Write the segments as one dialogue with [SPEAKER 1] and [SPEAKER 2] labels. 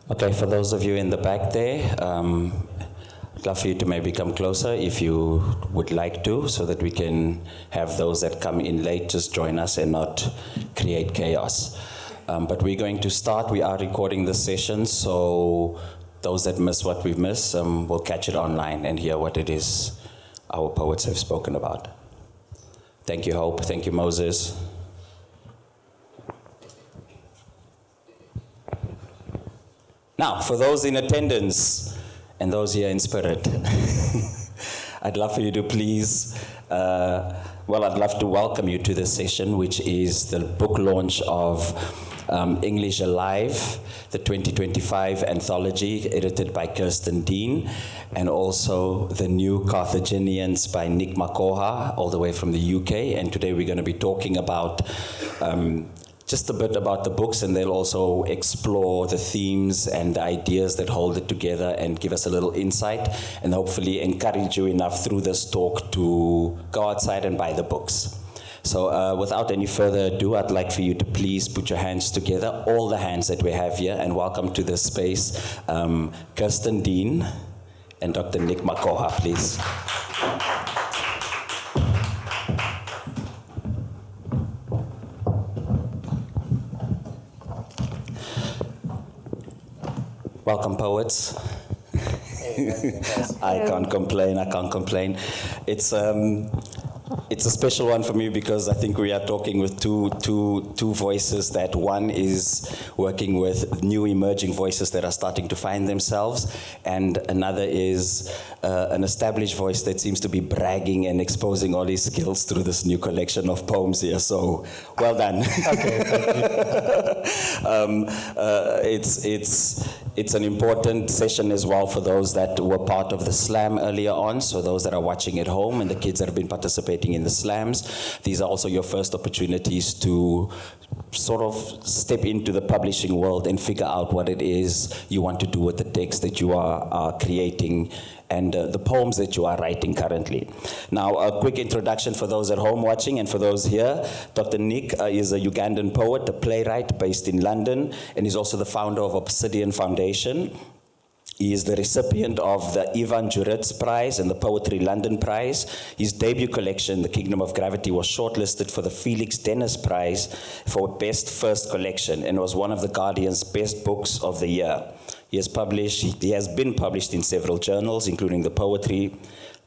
[SPEAKER 1] Okay, for those of you in the back there, I'd love for you to maybe come closer if you would like to, so that we can have those that come in late just join us and not create chaos. But we're going to start. We are recording this session, so those that miss what we've missed, will catch it online and hear what it is our poets have spoken about. Thank you, Hope. Thank you, Moses. Now, for those in attendance and those here in spirit, I'd love for you to please, I'd love to welcome you to this session, which is the book launch of English Alive, the 2025 anthology edited by Kirsten Dean, and also The New Carthaginians by Nick Makoha, all the way from the UK. And today we're going to be talking about just a bit about the books, and they'll also explore the themes and the ideas that hold it together and give us a little insight, and hopefully encourage you enough through this talk to go outside and buy the books. So without any further ado, I'd like for you to please put your hands together, all the hands that we have here, and welcome to this space, Kirsten Dean and Dr. Nick Makoha, please. Welcome, poets. I can't complain. It's a special one for me because I think we are talking with two voices. That one is working with new emerging voices that are starting to find themselves, and another is an established voice that seems to be bragging and exposing all his skills through this new collection of poems here. So, well done. Okay, thank you. It's an important session as well for those that were part of the slam earlier on, so those that are watching at home and the kids that have been participating in the slams. These are also your first opportunities to sort of step into the publishing world and figure out what it is you want to do with the text that you are creating and the poems that you are writing currently. Now, a quick introduction for those at home watching and for those here. Dr. Nick is a Ugandan poet, a playwright based in London, and is also the founder of Obsidian Foundation. He is the recipient of the Ivan Juritz Prize and the Poetry London Prize. His debut collection, The Kingdom of Gravity, was shortlisted for the Felix Dennis Prize for Best First Collection and was one of the Guardian's best books of the year. He has been published in several journals, including the Poetry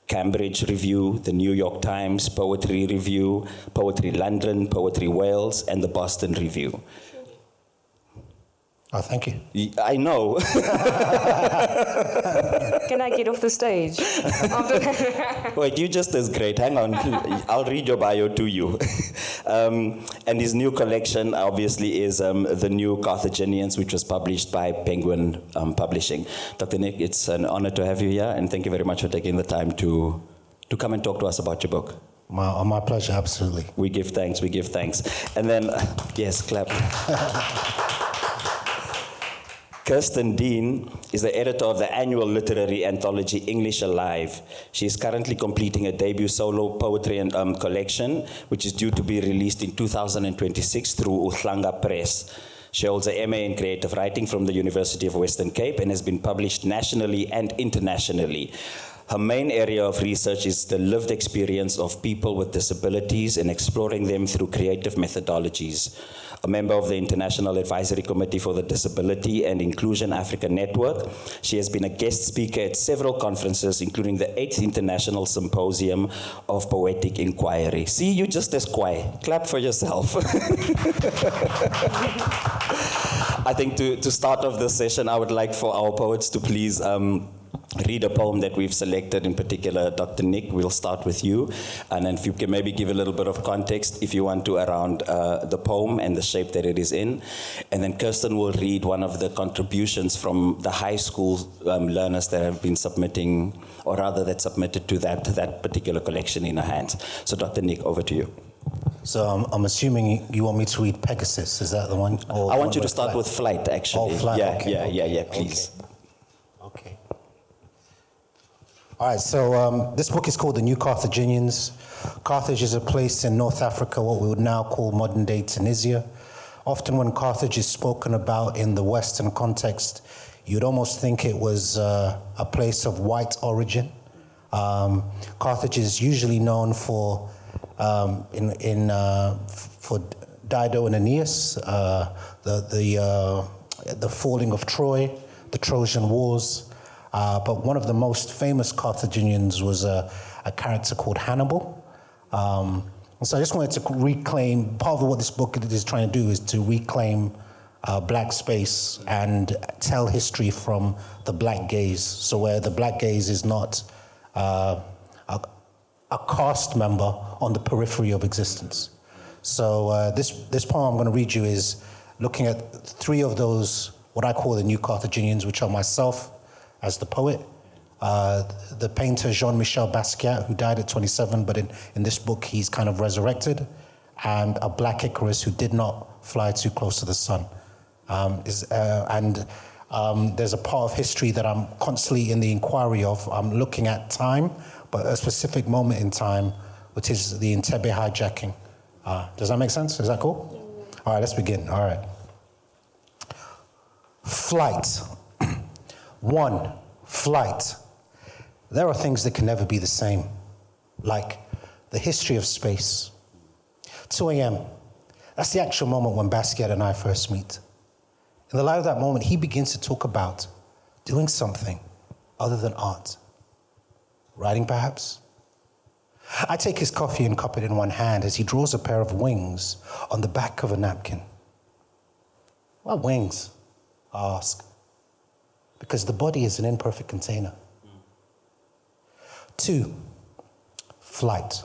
[SPEAKER 1] Cambridge Review, the New York Times Poetry Review, Poetry London, Poetry Wales, and the Boston Review.
[SPEAKER 2] Oh, thank you.
[SPEAKER 1] I know.
[SPEAKER 3] Can I get off the stage?
[SPEAKER 1] Wait, you just as great. Hang on. I'll read your bio to you. And his new collection, obviously, is The New Carthaginians, which was published by Penguin Publishing. Dr. Nick, it's an honor to have you here, and thank you very much for taking the time to come and talk to us about your book.
[SPEAKER 2] My pleasure, absolutely.
[SPEAKER 1] We give thanks. And then, yes, clap. Kirsten Dean is the editor of the annual literary anthology English Alive. She is currently completing a debut solo poetry and collection, which is due to be released in 2026 through Uhlanga Press. She holds a MA in creative writing from the University of Western Cape and has been published nationally and internationally. Her main area of research is the lived experience of people with disabilities and exploring them through creative methodologies. A member of the International Advisory Committee for the Disability and Inclusion Africa Network, she has been a guest speaker at several conferences, including the 8th International Symposium of Poetic Inquiry. See, you just as quiet. Clap for yourself. I think to start off this session, I would like for our poets to please read a poem that we've selected, in particular. Dr. Nick, we'll start with you. And then if you can maybe give a little bit of context, if you want to, around the poem and the shape that it is in. And then Kirsten will read one of the contributions from the high school learners that have been submitting, or rather that submitted to that particular collection in her hands. So Dr. Nick, over to you.
[SPEAKER 2] So I'm assuming you want me to read Pegasus, is that the one? Or
[SPEAKER 1] I want you to start with Flight, actually.
[SPEAKER 2] Oh, Flight,
[SPEAKER 1] yeah,
[SPEAKER 2] okay.
[SPEAKER 1] Yeah, please.
[SPEAKER 2] Okay. All right, so this book is called The New Carthaginians. Carthage is a place in North Africa, what we would now call modern-day Tunisia, Often when Carthage is spoken about in the Western context, you'd almost think it was a place of white origin. Carthage is usually known for Dido and Aeneas, the falling of Troy, the Trojan Wars. But one of the most famous Carthaginians was a character called Hannibal. And so I just wanted to reclaim, part of what this book is trying to do is to reclaim black space and tell history from the black gaze. So where the black gaze is not a caste member on the periphery of existence. So this poem I'm going to read you is looking at three of those, what I call the new Carthaginians, which are myself as the poet, the painter Jean-Michel Basquiat, who died at 27, but in this book he's kind of resurrected, and a black Icarus who did not fly too close to the sun. There's a part of history that I'm constantly in the inquiry of. I'm looking at time, but a specific moment in time, which is the Entebbe hijacking. Does that make sense? Is that cool? All right, let's begin. All right. Flight. 1. Flight. There are things that can never be the same, like the history of space. 2 a.m. That's the actual moment when Basquiat and I first meet. In the light of that moment, he begins to talk about doing something other than art. Writing, perhaps? I take his coffee and cup it in one hand as he draws a pair of wings on the back of a napkin. What wings? I ask. Because the body is an imperfect container. 2, flight.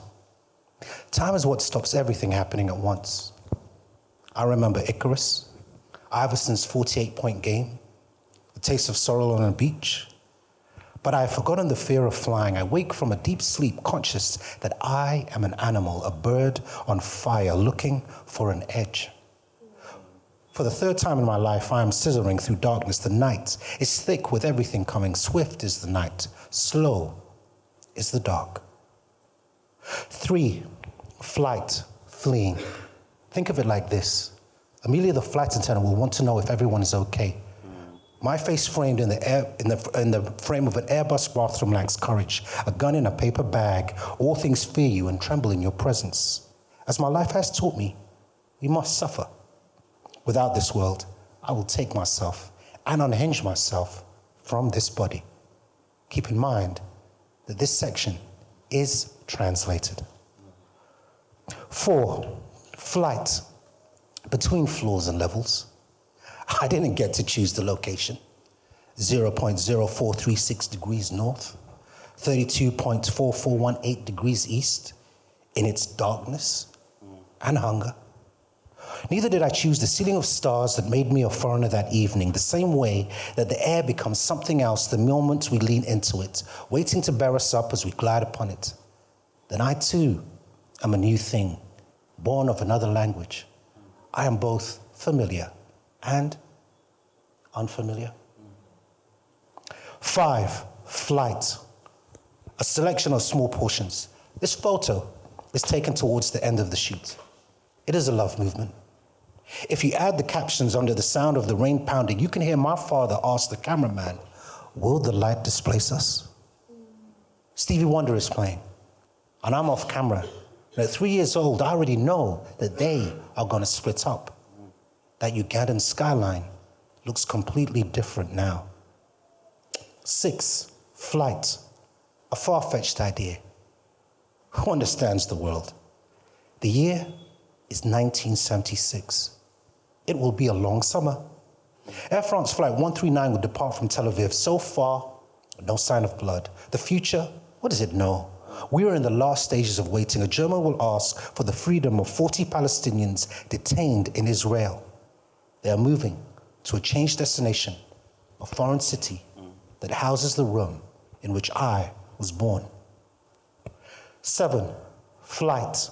[SPEAKER 2] Time is what stops everything happening at once. I remember Icarus, Iverson's 48-point game, the taste of sorrel on a beach. But I have forgotten the fear of flying. I wake from a deep sleep conscious that I am an animal, a bird on fire looking for an edge. For the 3rd time in my life, I am scissoring through darkness. The night is thick with everything coming. Swift is the night. Slow is the dark. 3, flight, fleeing. Think of it like this. Amelia, the flight attendant, will want to know if everyone is okay. My face framed in the frame of an Airbus bathroom lacks courage. A gun in a paper bag. All things fear you and tremble in your presence. As my life has taught me, we must suffer. Without this world, I will take myself and unhinge myself from this body. Keep in mind that this section is translated. 4, flight between floors and levels. I didn't get to choose the location. 0.0436 degrees north, 32.4418 degrees east, in its darkness and hunger. Neither did I choose the ceiling of stars that made me a foreigner that evening, the same way that the air becomes something else the moment we lean into it, waiting to bear us up as we glide upon it. Then I too am a new thing, born of another language. I am both familiar and unfamiliar. 5, flight. A selection of small portions. This photo is taken towards the end of the shoot. It is a love movement. If you add the captions under the sound of the rain pounding, you can hear my father ask the cameraman, will the light displace us? Stevie Wonder is playing, and I'm off camera. And at 3 years old, I already know that they are going to split up. That Ugandan skyline looks completely different now. 6, flight. A far-fetched idea. Who understands the world? The year is 1976. It will be a long summer. Air France Flight 139 will depart from Tel Aviv. So far, no sign of blood. The future, what does it know? We are in the last stages of waiting. A German will ask for the freedom of 40 Palestinians detained in Israel. They are moving to a changed destination, a foreign city that houses the room in which I was born. 7, flight,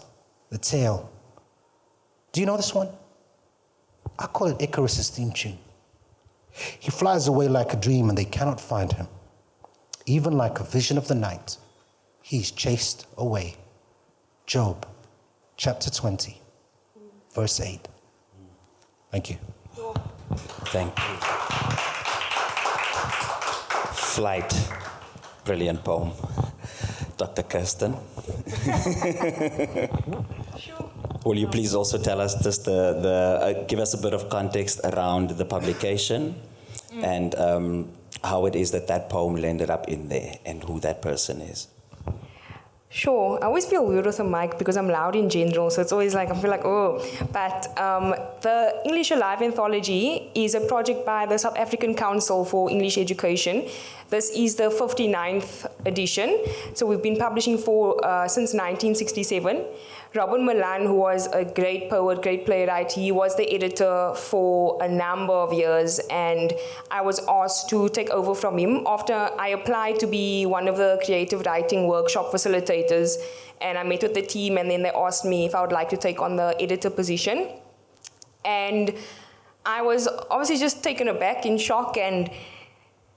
[SPEAKER 2] the tale. Do you know this one? I call it Icarus' theme tune. He flies away like a dream and they cannot find him. Even like a vision of the night, he's chased away. Job, chapter 20, verse 8. Thank you.
[SPEAKER 1] Thank you. Flight. Brilliant poem. Dr. Kirsten. Will you please also tell us just give us a bit of context around the publication and how it is that poem landed up in there and who that person is?
[SPEAKER 3] Sure. I always feel weird with a mic because I'm loud in general, so it's always like, I feel like, oh. But the English Alive Anthology is a project by the South African Council for English Education. This is the 59th edition, so we've been publishing since 1967. Robin Milan, who was a great poet, great playwright, he was the editor for a number of years, and I was asked to take over from him after I applied to be one of the creative writing workshop facilitators, and I met with the team, and then they asked me if I would like to take on the editor position. And I was obviously just taken aback, in shock, and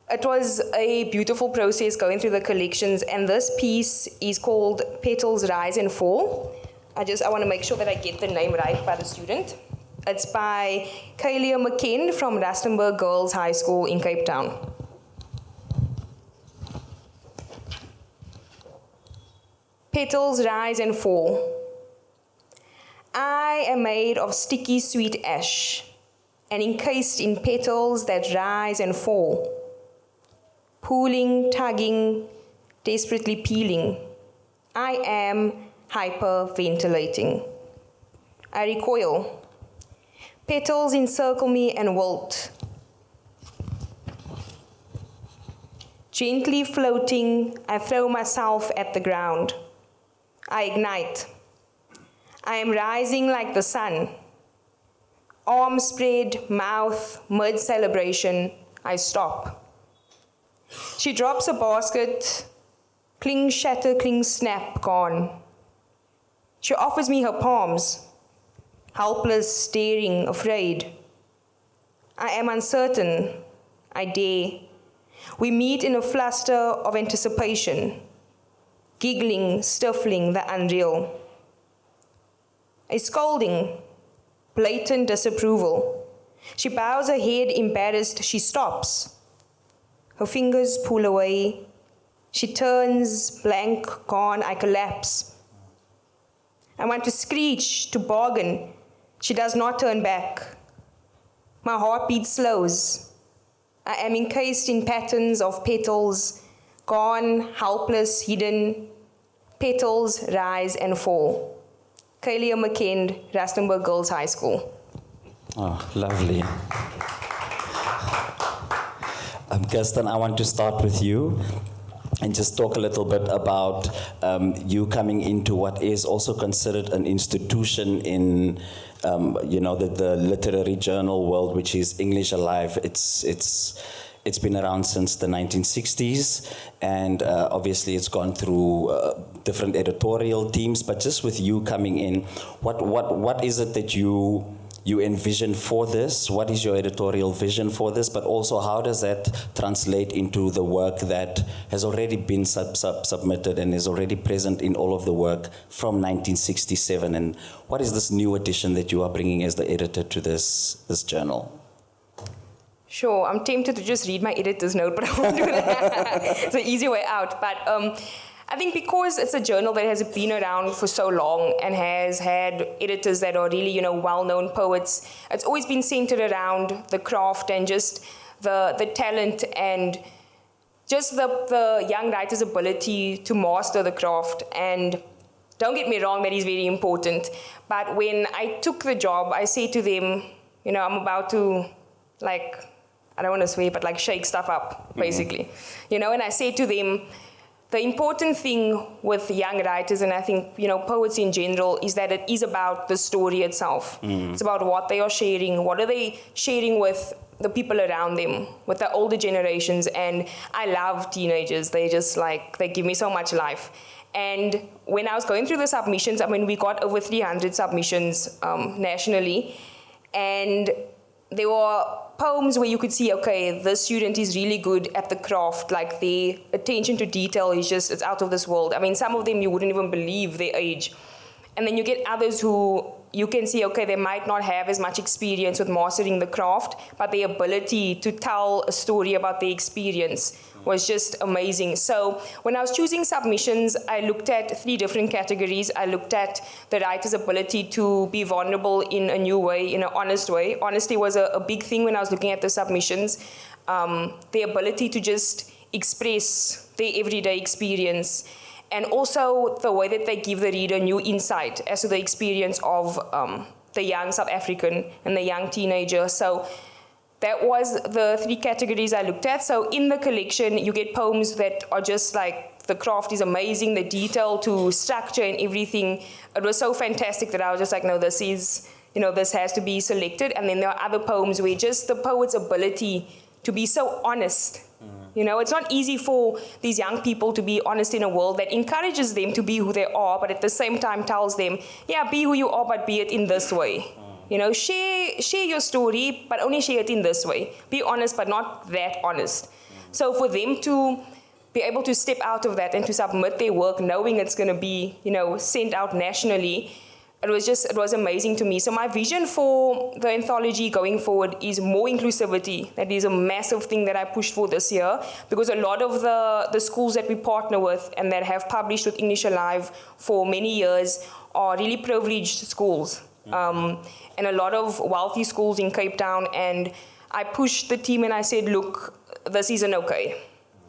[SPEAKER 3] it was a beautiful process going through the collections, and this piece is called Petals Rise and Fall. I want to make sure that I get the name right by the student. It's by Kaelia McKend from Rustenburg Girls High School in Cape Town. Petals rise and fall. I am made of sticky sweet ash and encased in petals that rise and fall. Pooling, tugging, desperately peeling. I am hyperventilating. I recoil. Petals encircle me and wilt. Gently floating, I throw myself at the ground. I ignite. I am rising like the sun. Arms spread, mouth, mid-celebration, I stop. She drops a basket, cling, shatter, cling, snap, gone. She offers me her palms, helpless, staring, afraid. I am uncertain. I dare. We meet in a fluster of anticipation, giggling, stifling the unreal. A scolding, blatant disapproval. She bows her head, embarrassed. She stops. Her fingers pull away. She turns, blank, gone. I collapse. I want to screech, to bargain. She does not turn back. My heartbeat slows. I am encased in patterns of petals, gone, helpless, hidden. Petals rise and fall. Kaelia McKend, Rustenburg Girls High School.
[SPEAKER 1] Oh, lovely. Kirsten, I want to start with you and just talk a little bit about you coming into what is also considered an institution in, the literary journal world, which is English Alive. It's been around since the 1960s, and obviously it's gone through different editorial teams. But just with you coming in, what is it that you envision for this? What is your editorial vision for this? But also, how does that translate into the work that has already been submitted and is already present in all of the work from 1967? And what is this new addition that you are bringing as the editor to this journal?
[SPEAKER 3] Sure, I'm tempted to just read my editor's note, but I won't do that. It's an easy way out. But I think because it's a journal that has been around for so long and has had editors that are really, well-known poets, it's always been centered around the craft and just the talent and just the young writer's ability to master the craft. And don't get me wrong, that is very important. But when I took the job, I said to them, I'm about to, I don't want to swear, but shake stuff up, basically. And I said to them, the important thing with young writers, and I think, poets in general, is that it is about the story itself. It's about what they are sharing, what are they sharing with the people around them, with the older generations. And I love teenagers. They just they give me so much life. And when I was going through the submissions, we got over 300 submissions nationally. And there were poems where you could see, okay, this student is really good at the craft, their attention to detail is it's out of this world. Some of them you wouldn't even believe their age. And then you get others who you can see, okay, they might not have as much experience with mastering the craft, but the ability to tell a story about the experience was just amazing. So when I was choosing submissions, I looked at 3 different categories. I looked at the writer's ability to be vulnerable in a new way, in an honest way. Honesty was a big thing when I was looking at the submissions. The ability to just express their everyday experience, and also the way that they give the reader new insight as to the experience of the young South African and the young teenager. So that was the 3 categories I looked at. So in the collection, you get poems that are just like, the craft is amazing, the detail to structure and everything. It was so fantastic that I was just like, no, this is, this has to be selected. And then there are other poems where just the poet's ability to be so honest. It's not easy for these young people to be honest in a world that encourages them to be who they are, but at the same time tells them, yeah, be who you are, but be it in this way. Share your story, but only share it in this way. Be honest, but not that honest. So for them to be able to step out of that and to submit their work knowing it's going to be, sent out nationally, it was amazing to me. So my vision for the anthology going forward is more inclusivity. That is a massive thing that I pushed for this year, because a lot of the schools that we partner with and that have published with English Alive for many years are really privileged schools. And a lot of wealthy schools in Cape Town. And I pushed the team and I said, look, this isn't okay.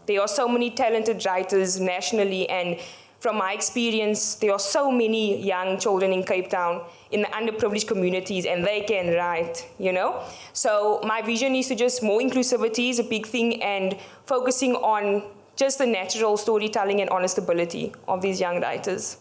[SPEAKER 3] There are so many talented writers nationally, and from my experience, there are so many young children in Cape Town, in the underprivileged communities, and they can write, So my vision is to just more inclusivity is a big thing, and focusing on just the natural storytelling and honest ability of these young writers.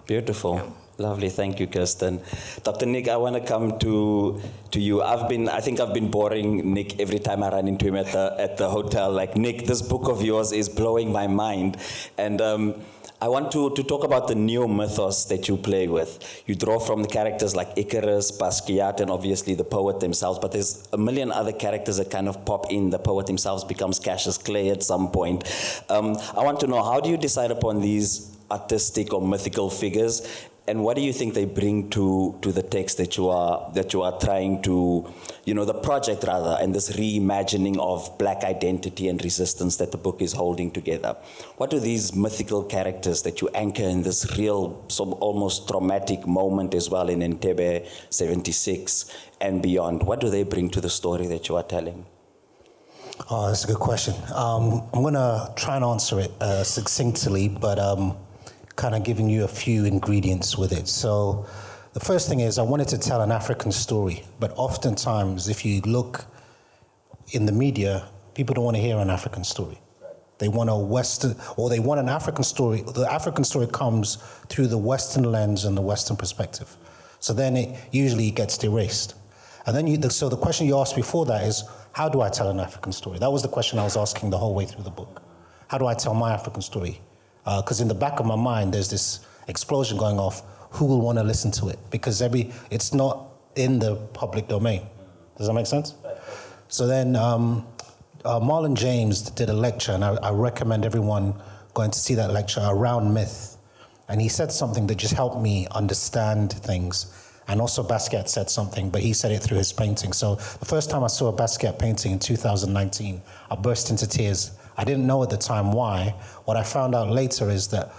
[SPEAKER 1] Beautiful. Yeah. Lovely, thank you, Kirsten. Dr. Nick, I want to come to you. I think I've been boring Nick every time I run into him at the hotel. Like, Nick, this book of yours is blowing my mind. And I want to talk about the neo mythos that you play with. You draw from the characters like Icarus, Basquiat, and obviously the poet themselves, but there's a million other characters that kind of pop in. The poet himself becomes Cassius Clay at some point. I want to know, how do you decide upon these artistic or mythical figures? And what do you think they bring to the text that you are trying to, the project rather, and this reimagining of Black identity and resistance that the book is holding together? What do these mythical characters that you anchor in this real, some almost traumatic moment as well in Entebbe 76 and beyond, what do they bring to the story that you are telling?
[SPEAKER 2] Oh, that's a good question. I'm going to try and answer it succinctly, but kind of giving you a few ingredients with it. So the first thing is I wanted to tell an African story, but oftentimes if you look in the media, people don't want to hear an African story. They want a Western, or they want an African story. The African story comes through the Western lens and the Western perspective. So then it usually gets erased. And then so the question you asked before that is, how do I tell an African story? That was the question I was asking the whole way through the book. How do I tell my African story? Because in the back of my mind, there's this explosion going off. Who will want to listen to it? Because it's not in the public domain. Does that make sense? So then Marlon James did a lecture, and I recommend everyone going to see that lecture around myth. And he said something that just helped me understand things. And also Basquiat said something, but he said it through his painting. So the first time I saw a Basquiat painting in 2019, I burst into tears. I didn't know at the time why. What I found out later is that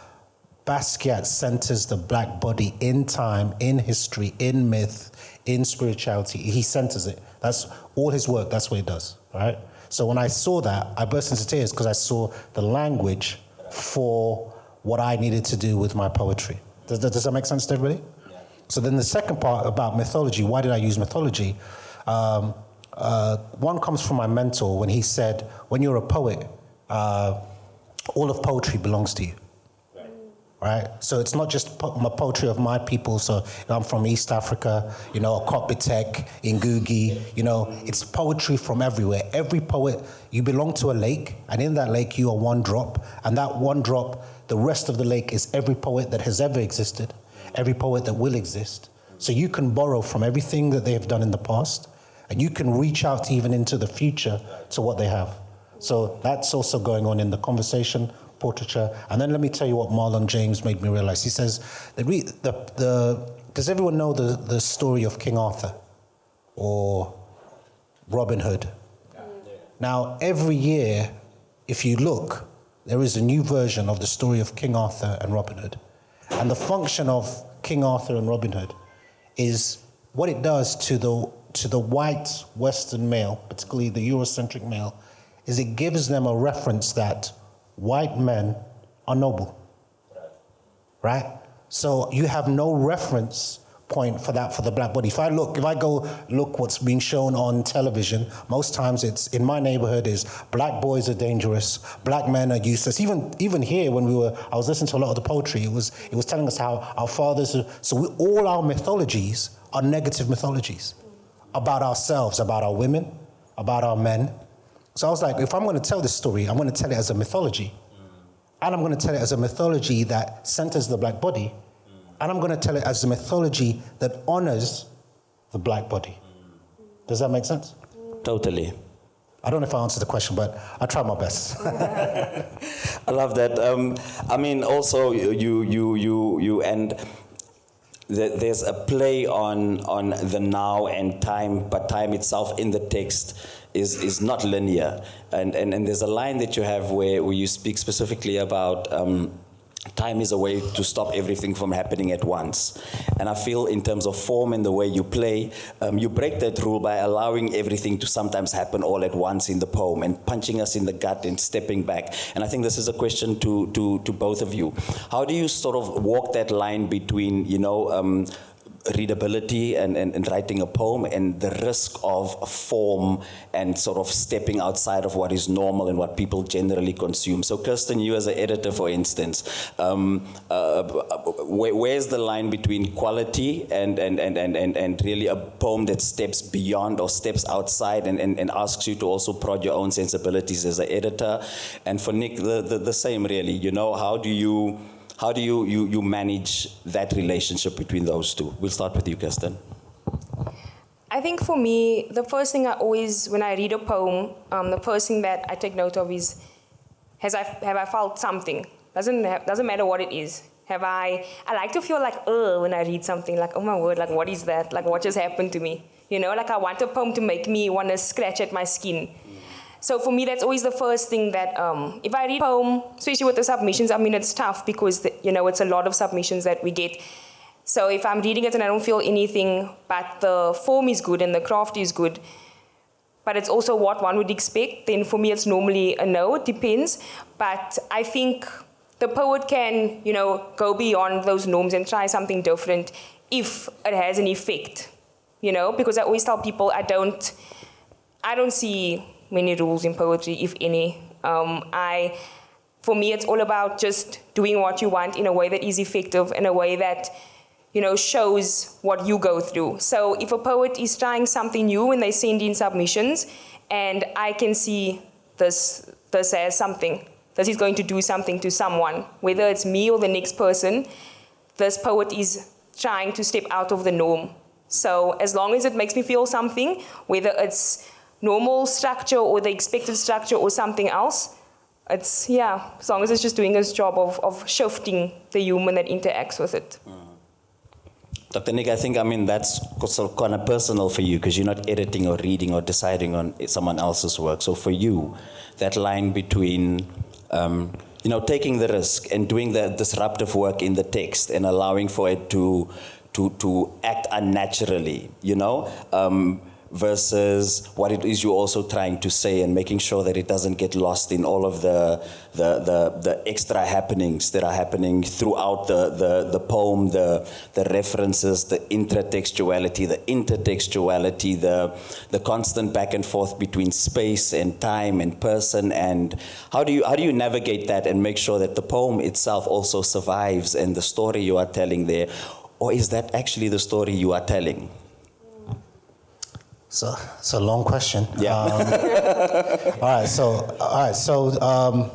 [SPEAKER 2] Basquiat centers the black body in time, in history, in myth, in spirituality. He centers it. That's all his work, that's what he does, right? So when I saw that, I burst into tears because I saw the language for what I needed to do with my poetry. Does that make sense to everybody? Yeah. So then the second part about mythology, why did I use mythology? One comes from my mentor when he said, when you're a poet, all of poetry belongs to you, right? So it's not just poetry of my people. So I'm from East Africa, Kopitek, Ngugi, it's poetry from everywhere. Every poet, you belong to a lake, and in that lake you are one drop, and that one drop, the rest of the lake is every poet that has ever existed, every poet that will exist. So you can borrow from everything that they have done in the past, and you can reach out even into the future to what they have. So that's also going on in the conversation, portraiture. And then let me tell you what Marlon James made me realize. He says, does everyone know the story of King Arthur or Robin Hood? Now, every year, if you look, there is a new version of the story of King Arthur and Robin Hood. And the function of King Arthur and Robin Hood is what it does to the white Western male, particularly the Eurocentric male, is it gives them a reference that white men are noble. Right? So you have no reference point for that for the black body. If I go look what's being shown on television, most times it's in my neighborhood is black boys are dangerous, black men are useless. Even here when I was listening to a lot of the poetry, it was telling us how our fathers are, all our mythologies are negative mythologies about ourselves, about our women, about our men. So I was like, if I'm going to tell this story, I'm going to tell it as a mythology. And I'm going to tell it as a mythology that centers the black body. And I'm going to tell it as a mythology that honors the black body. Does that make sense?
[SPEAKER 1] Totally.
[SPEAKER 2] I don't know if I answered the question, but I tried my best.
[SPEAKER 1] I love that. I mean, also you and there's a play on the now and time, but time itself in the text is not linear. And there's a line that you have where you speak specifically about time is a way to stop everything from happening at once. And I feel in terms of form and the way you play, you break that rule by allowing everything to sometimes happen all at once in the poem and punching us in the gut and stepping back. And I think this is a question to both of you. How do you sort of walk that line between, readability and writing a poem and the risk of form and sort of stepping outside of what is normal and what people generally consume? So Kirsten, you as an editor, for instance, where's the line between quality and really a poem that steps beyond or steps outside and asks you to also prod your own sensibilities as an editor? And for Nick, the same really, how do you manage that relationship between those two? We'll start with you, Kirsten.
[SPEAKER 3] I think for me, the first thing when I read a poem, the first thing that I take note of is, have I felt something? Doesn't matter what it is. I like to feel like, when I read something, like, oh my word, like what is that? Like what just happened to me? Like I want a poem to make me want to scratch at my skin. So for me, that's always the first thing that, if I read a poem, especially with the submissions, I mean, it's tough because, it's a lot of submissions that we get. So if I'm reading it and I don't feel anything, but the form is good and the craft is good, but it's also what one would expect, then for me, it's normally a no, it depends. But I think the poet can, go beyond those norms and try something different if it has an effect, because I always tell people I don't see many rules in poetry, if any. For me, it's all about just doing what you want in a way that is effective, in a way that, shows what you go through. So if a poet is trying something new when they send in submissions, and I can see this as something, this is going to do something to someone, whether it's me or the next person, this poet is trying to step out of the norm. So as long as it makes me feel something, whether it's normal structure or the expected structure or something else, as long as it's just doing its job of shifting the human that interacts with it.
[SPEAKER 1] Dr. Nick, that's sort of kind of personal for you because you're not editing or reading or deciding on someone else's work. So for you, that line between, taking the risk and doing the disruptive work in the text and allowing for it to act unnaturally, versus what it is you're also trying to say and making sure that it doesn't get lost in all of the extra happenings that are happening throughout the poem, the references, the intratextuality, the intertextuality, the constant back and forth between space and time and person. And how do you navigate that and make sure that the poem itself also survives and the story you are telling there? Or is that actually the story you are telling?
[SPEAKER 2] So it's a long question.
[SPEAKER 1] Yeah.
[SPEAKER 2] All right. So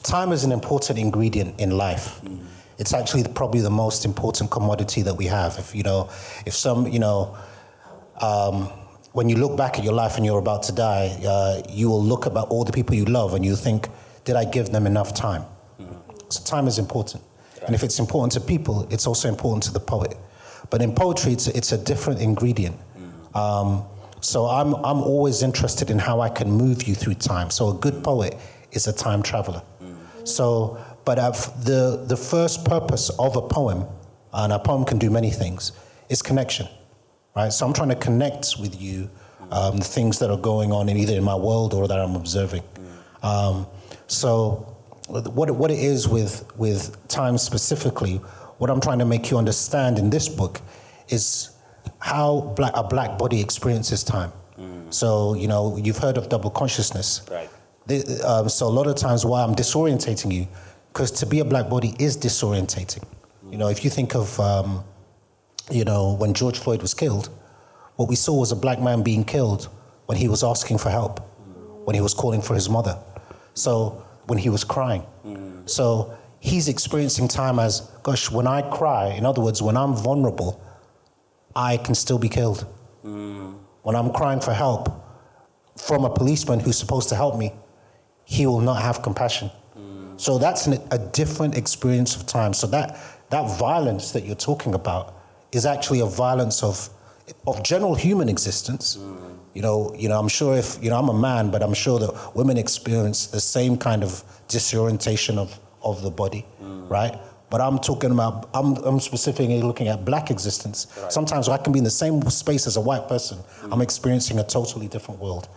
[SPEAKER 2] time is an important ingredient in life. It's actually probably the most important commodity that we have. When you look back at your life and you're about to die, you will look about all the people you love and you think, did I give them enough time? So time is important. And if it's important to people, it's also important to the poet. But in poetry, it's a different ingredient. So I'm always interested in how I can move you through time. So a good poet is a time traveler. So, but the first purpose of a poem, and a poem can do many things, is connection, right? So I'm trying to connect with you, the things that are going on either in my world or that I'm observing. So what it is with time specifically, what I'm trying to make you understand in this book is how a black body experiences time. So, you know, you've heard of double consciousness.
[SPEAKER 1] Right.
[SPEAKER 2] So a lot of times why I'm disorientating you, because to be a black body is disorientating. You know, if you think of, you know, when George Floyd was killed, what we saw was a black man being killed when he was asking for help, when he was calling for his mother. So when he was crying. So he's experiencing time as, gosh, when I cry, in other words, when I'm vulnerable, I can still be killed. When I'm crying for help from a policeman who's supposed to help me, he will not have compassion. So that's a different experience of time. So that violence that you're talking about is actually a violence of general human existence. You know, I'm sure if, you know, I'm a man, but I'm sure that women experience the same kind of disorientation of the body, right? But I'm talking about, I'm specifically looking at black existence. Right. Sometimes I can be in the same space as a white person. I'm experiencing a totally different world.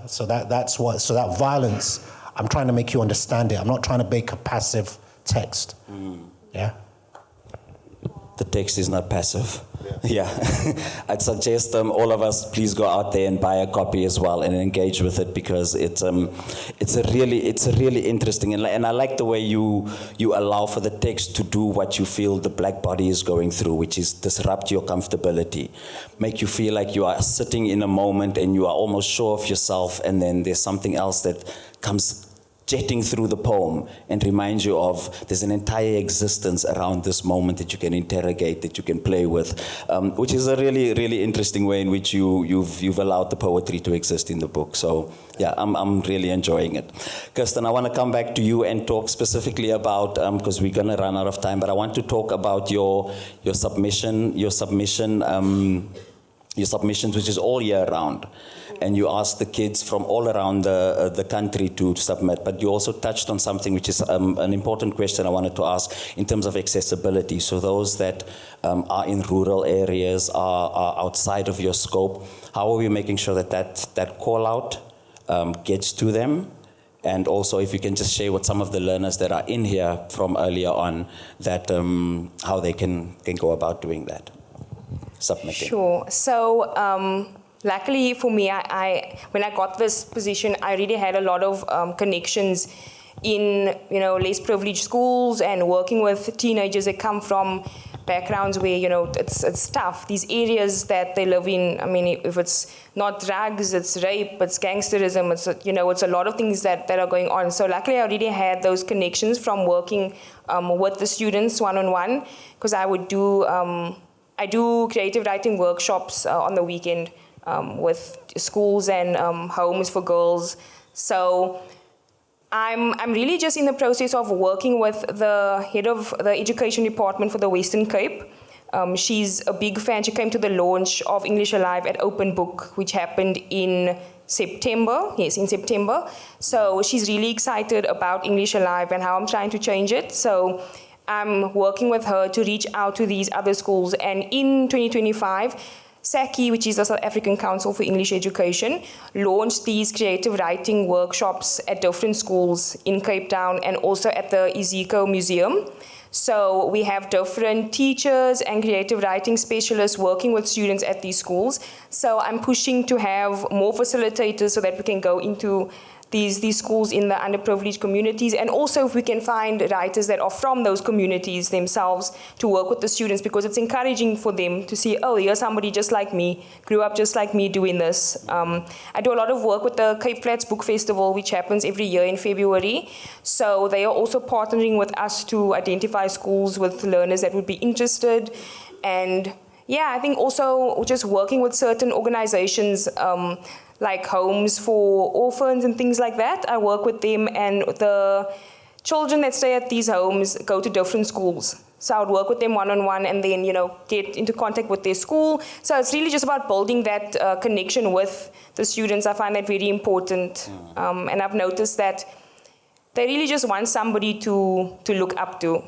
[SPEAKER 2] So that violence, I'm trying to make you understand it. I'm not trying to make a passive text. Yeah.
[SPEAKER 1] The text is not passive. Yeah. I'd suggest all of us please go out there and buy a copy as well and engage with it, because it's a really interesting, and I like the way you allow for the text to do what you feel the black body is going through, which is disrupt your comfortability, make you feel like you are sitting in a moment and you are almost sure of yourself, and then there's something else that comes jetting through the poem and reminds you of there's an entire existence around this moment that you can interrogate, that you can play with, which is a really, really interesting way in which you've allowed the poetry to exist in the book. So yeah, I'm really enjoying it. Kirsten, I want to come back to you and talk specifically about, because we're going to run out of time, but I want to talk about your submissions, which is all year round. And you asked the kids from all around the country to submit, but you also touched on something which is an important question I wanted to ask in terms of accessibility. So those that are in rural areas, are outside of your scope, how are we making sure that call out gets to them? And also if you can just share with some of the learners that are in here from earlier on, that how they can go about doing that, submitting.
[SPEAKER 3] Sure. So, luckily for me, I when I got this position, I really had a lot of connections in, you know, less privileged schools and working with teenagers that come from backgrounds where, you know, it's tough. These areas that they live in, I mean, if it's not drugs, it's rape, it's gangsterism, it's, you know, it's a lot of things that are going on. So luckily I really had those connections from working with the students one-on-one, because I would do, I do creative writing workshops on the weekend with schools and homes for girls. So I'm really just in the process of working with the head of the education department for the Western Cape. She's a big fan. She came to the launch of English Alive at Open Book, which happened in September. Yes, in September. So she's really excited about English Alive and how I'm trying to change it. So I'm working with her to reach out to these other schools. And in 2025, SACI, which is the South African Council for English Education, launched these creative writing workshops at different schools in Cape Town and also at the Iziko Museum. So we have different teachers and creative writing specialists working with students at these schools. So I'm pushing to have more facilitators so that we can go into these schools in the underprivileged communities, and also if we can find writers that are from those communities themselves to work with the students, because it's encouraging for them to see, oh, here's somebody just like me, grew up just like me doing this. I do a lot of work with the Cape Flats Book Festival, which happens every year in February. So they are also partnering with us to identify schools with learners that would be interested. And yeah, I think also just working with certain organizations, like homes for orphans and things like that. I work with them and the children that stay at these homes go to different schools. So I would work with them one-on-one and then, get into contact with their school. So it's really just about building that connection with the students. I find that very important. And I've noticed that they really just want somebody to look up to.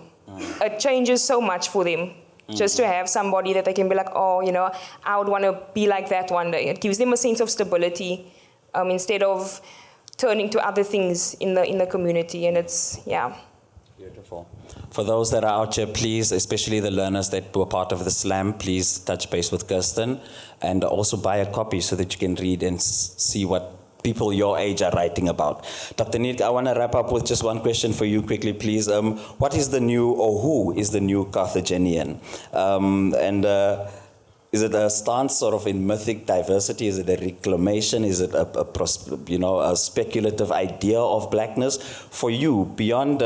[SPEAKER 3] It changes so much for them. Just to have somebody that they can be like, oh, I would want to be like that one day. It gives them a sense of stability instead of turning to other things in the community. And it's,
[SPEAKER 1] Beautiful. For those that are out here, please, especially the learners that were part of the slam, please touch base with Kirsten and also buy a copy so that you can read and see what people your age are writing about. Dr. Nick, I want to wrap up with just one question for you quickly, please. What is the new, or who is the new Carthaginian? Is it a stance sort of in mythic diversity? Is it a reclamation? Is it a speculative idea of blackness? For you, beyond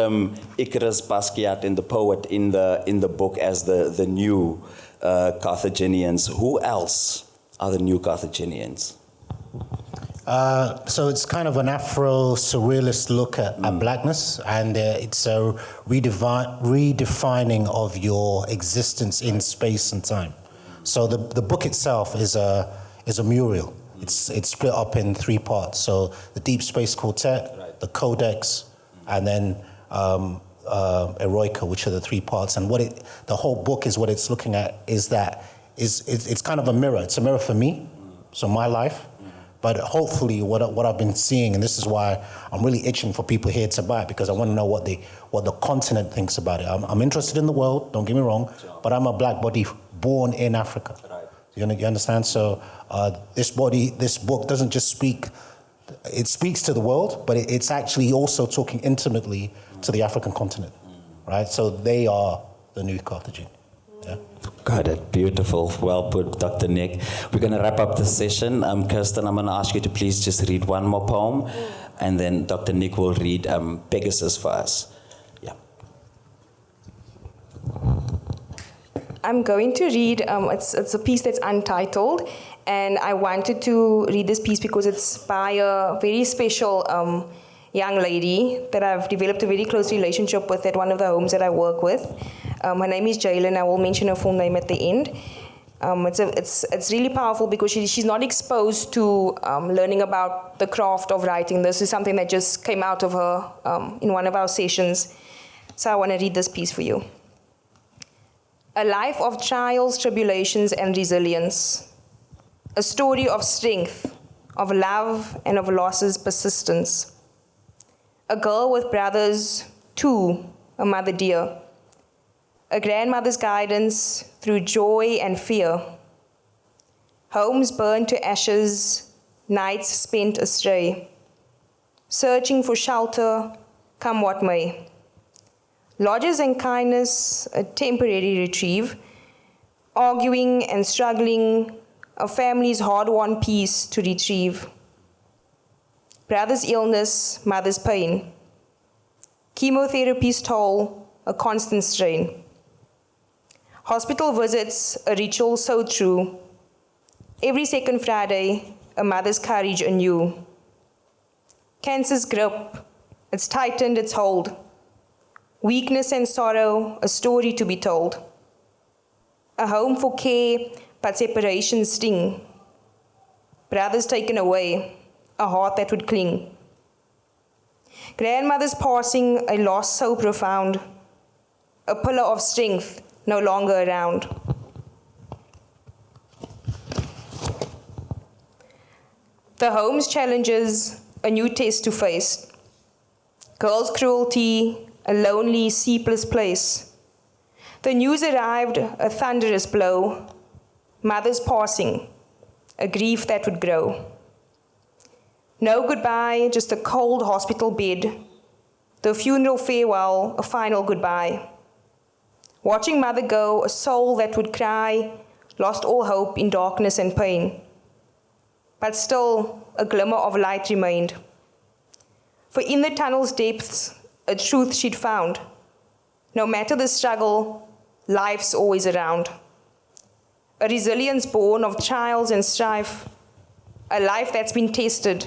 [SPEAKER 1] Icarus, Basquiat, and the poet in the book as the new Carthaginians, who else are the new Carthaginians?
[SPEAKER 2] So it's kind of an Afro-surrealist look at blackness, and it's a redefining of your existence in space and time. So the book itself is a mural. It's split up in 3 parts. So the Deep Space Quartet, the Codex, and then Eroica, which are the 3 parts. And the whole book is what it's looking at it's kind of a mirror. It's a mirror for me, so my life. But hopefully what I've been seeing, and this is why I'm really itching for people here to buy it, because I want to know what the continent thinks about it. I'm interested in the world, don't get me wrong, but I'm a black body born in Africa. Right. You understand? So this book doesn't just speak, it speaks to the world, but it's actually also talking intimately to the African continent, right? So they are the new Carthagena. Yeah.
[SPEAKER 1] Got it. Beautiful. Well put, Dr. Nick. We're going to wrap up this session. Kirsten, I'm going to ask you to please just read one more poem, and then Dr. Nick will read Pegasus for us. Yeah.
[SPEAKER 3] I'm going to read, it's a piece that's untitled, and I wanted to read this piece because it's by a very special young lady that I've developed a very close relationship with at one of the homes that I work with. Her name is Jalen. I will mention her full name at the end. It's really powerful because she's not exposed to learning about the craft of writing. This is something that just came out of her in one of our sessions. So I want to read this piece for you. A life of trials, tribulations, and resilience. A story of strength, of love, and of losses' persistence. A girl with brothers, too, a mother dear. A grandmother's guidance through joy and fear. Homes burned to ashes, nights spent astray. Searching for shelter, come what may. Lodges and kindness, a temporary retrieve. Arguing and struggling, a family's hard-won peace to retrieve. Brother's illness, mother's pain. Chemotherapy's toll, a constant strain. Hospital visits, a ritual so true. Every second Friday, a mother's courage anew. Cancer's grip, it's tightened its hold. Weakness and sorrow, a story to be told. A home for care, but separation sting. Brothers taken away, a heart that would cling. Grandmother's passing, a loss so profound. A pillar of strength, no longer around. The home's challenges, a new test to face. Girls' cruelty, a lonely, sleepless place. The news arrived, a thunderous blow. Mother's passing, a grief that would grow. No goodbye, just a cold hospital bed. The funeral farewell, a final goodbye. Watching mother go, a soul that would cry, lost all hope in darkness and pain. But still, a glimmer of light remained. For in the tunnel's depths, a truth she'd found. No matter the struggle, life's always around. A resilience born of trials and strife. A life that's been tested,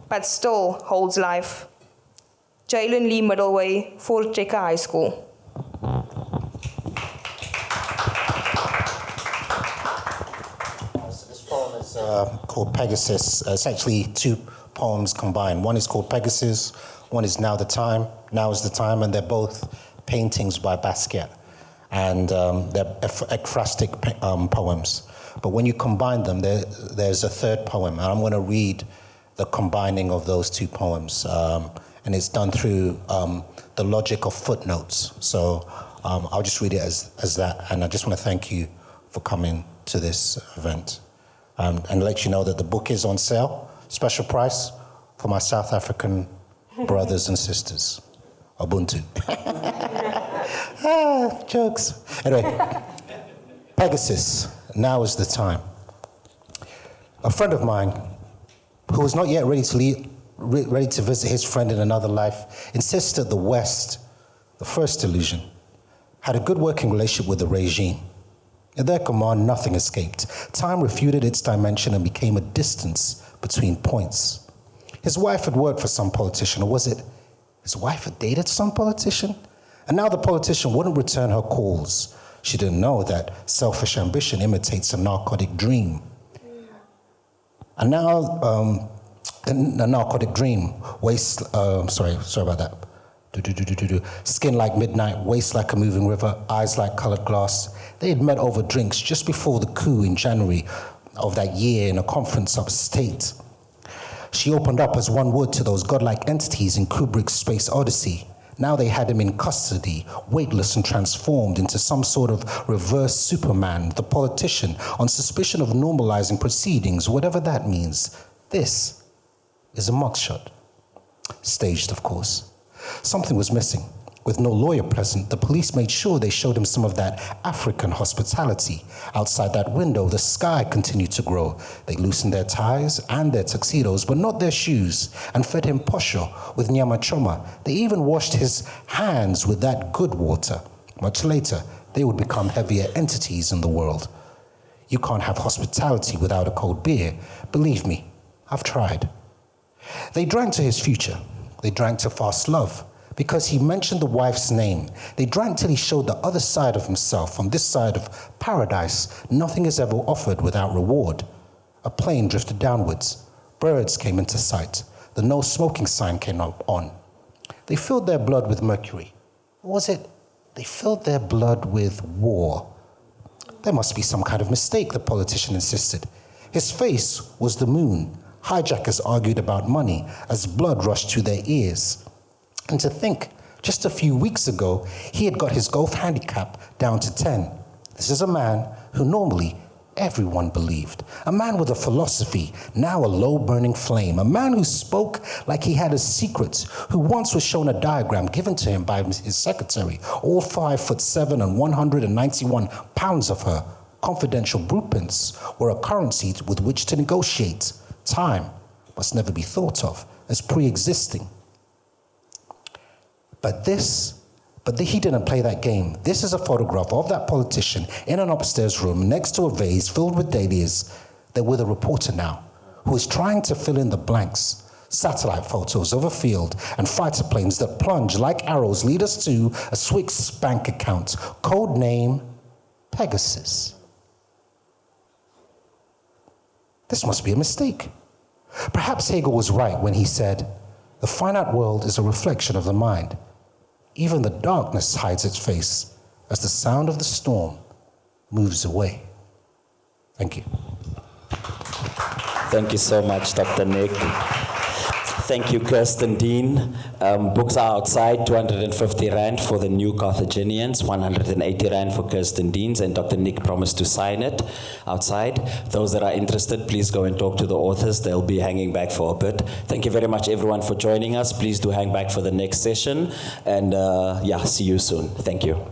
[SPEAKER 3] but still holds life. Jalen Lee Middleway, Fort Checker High School.
[SPEAKER 2] This poem is called Pegasus. It's actually two poems combined. One is called Pegasus, one is Now the Time. Now is the Time, and they're both paintings by Basquiat. And they're ekphrastic poems. But when you combine them, there's a third poem. And I'm going to read the combining of those two poems. And it's done through the logic of footnotes. So I'll just read it as that. And I just want to thank you for coming to this event. And let you know that the book is on sale, special price for my South African brothers and sisters. Ubuntu. Jokes. Anyway, Pegasus, Now is the Time. A friend of mine, who was not yet ready to visit his friend in another life, insists that the West, the first illusion, had a good working relationship with the regime. At their command, nothing escaped. Time refuted its dimension and became a distance between points. His wife had worked for some politician, or was it his wife had dated some politician? And now the politician wouldn't return her calls. She didn't know that selfish ambition imitates a narcotic dream. And now, a narcotic dream, sorry about that. Skin like midnight, waist like a moving river, eyes like colored glass. They had met over drinks just before the coup in January of that year in a conference upstate. She opened up as one would to those godlike entities in Kubrick's Space Odyssey. Now they had him in custody, weightless and transformed into some sort of reverse Superman, the politician, on suspicion of normalizing proceedings, whatever that means. This is a mugshot. Staged, of course. Something was missing. With no lawyer present, the police made sure they showed him some of that African hospitality. Outside that window, the sky continued to grow. They loosened their ties and their tuxedos, but not their shoes, and fed him posho with nyama choma. They even washed his hands with that good water. Much later, they would become heavier entities in the world. You can't have hospitality without a cold beer. Believe me, I've tried. They drank to his future. They drank to fast love. Because he mentioned the wife's name. They drank till he showed the other side of himself. On this side of paradise, nothing is ever offered without reward. A plane drifted downwards. Birds came into sight. The no smoking sign came on. They filled their blood with mercury. Or was it they filled their blood with war? There must be some kind of mistake, the politician insisted. His face was the moon. Hijackers argued about money as blood rushed to their ears. And to think, just a few weeks ago, he had got his golf handicap down to 10. This is a man who normally everyone believed. A man with a philosophy, now a low-burning flame. A man who spoke like he had a secret, who once was shown a diagram given to him by his secretary, all 5'7" and 191 pounds of her. Confidential blueprints were a currency with which to negotiate. Time must never be thought of as pre-existing. But he didn't play that game. This is a photograph of that politician in an upstairs room next to a vase filled with dahlias. They're with a reporter now who is trying to fill in the blanks. Satellite photos of a field and fighter planes that plunge like arrows lead us to a Swiss bank account. Code name, Pegasus. This must be a mistake. Perhaps Hegel was right when he said, the finite world is a reflection of the mind. Even the darkness hides its face as the sound of the storm moves away. Thank you.
[SPEAKER 1] Thank you so much, Dr. Nick. Thank you, Kirsten Dean. Books are outside, 250 Rand for the New Carthaginians, 180 Rand for Kirsten Dean's, and Dr. Nick promised to sign it outside. Those that are interested, please go and talk to the authors. They'll be hanging back for a bit. Thank you very much, everyone, for joining us. Please do hang back for the next session. And see you soon. Thank you.